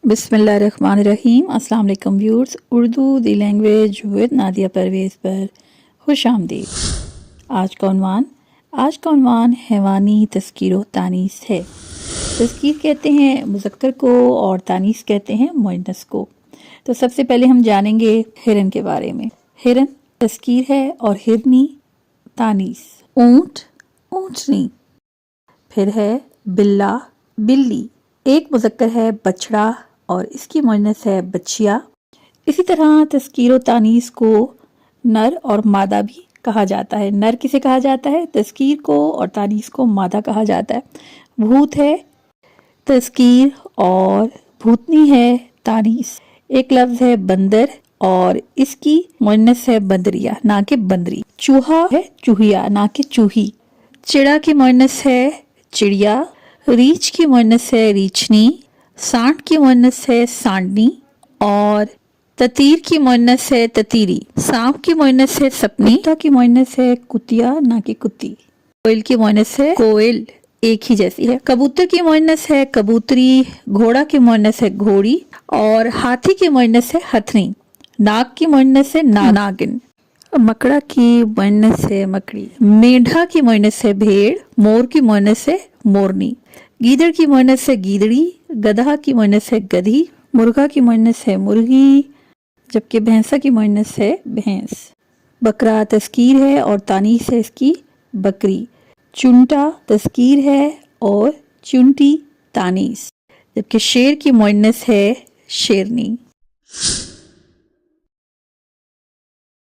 बिस्मिल्लाहिर्रहमानिर्रहीम। अस्सलाम वालेकुम viewers, Urdu the language with Nadia Parvez पर खुश आमदीद। आज का उन्वान हैवानी तज़कीर व तानीस है। तज़कीर कहते हैं मुज़क्कर को और तानीस कहते हैं मुअन्नस को। तो सबसे पहले हम जानेंगे हिरन के बारे में। हिरन तज़कीर है और हिरनी तानीस। ऊँट ऊँटनी। फिर है बिल्ला बिल्ली। एक मुज़क्कर है बछड़ा और इसकी मुअन्नस है बच्चिया। इसी तरह तज़कीर व तानीस को नर और मादा भी कहा जाता है। नर किसे कहा जाता है? तज़कीर को, और तानीस को मादा कहा जाता है। भूत है तज़कीर और भूतनी है तानीस। एक लफ्ज़ है बंदर और इसकी मुअन्नस है बंदरिया ना कि बंदरी। चूहा है चूहिया ना कि चूही। चिड़ा की मुअन्नस है चिड़िया। रीछ की मुअन्नस है रीछनी। सांड की मुअन्नस है सांडनी और ततीर की मुअन्नस है ततीरी। सांप की मुअन्नस है सपनी। कुत्ता की मुअन्नस है कुतिया ना कि कुत्ती। कोयल की मुअन्नस है कोयल, एक ही जैसी है। कबूतर की मुअन्नस है कबूतरी। घोड़ा की मुअन्नस है घोड़ी और हाथी की मुअन्नस है हथनी। नाग की मुअन्नस है नागिन। मकड़ा की मुअन्नस है मकड़ी। मेंढा की मुअन्नस है भेड़। मोर की मुअन्नस है मोरनी। गीदड़ की मुअन्नस है गीदड़ी। गधा की मुअन्नस है गधी। मुर्गा की मुअन्नस है मुर्गी, जबकि भैंसा की मुअन्नस है भैंस। बकरा तज़कीर है और तानीस है इसकी बकरी। चुंटा तज़कीर है और चुंटी तानीस, जबकि शेर की मुअन्नस है शेरनी।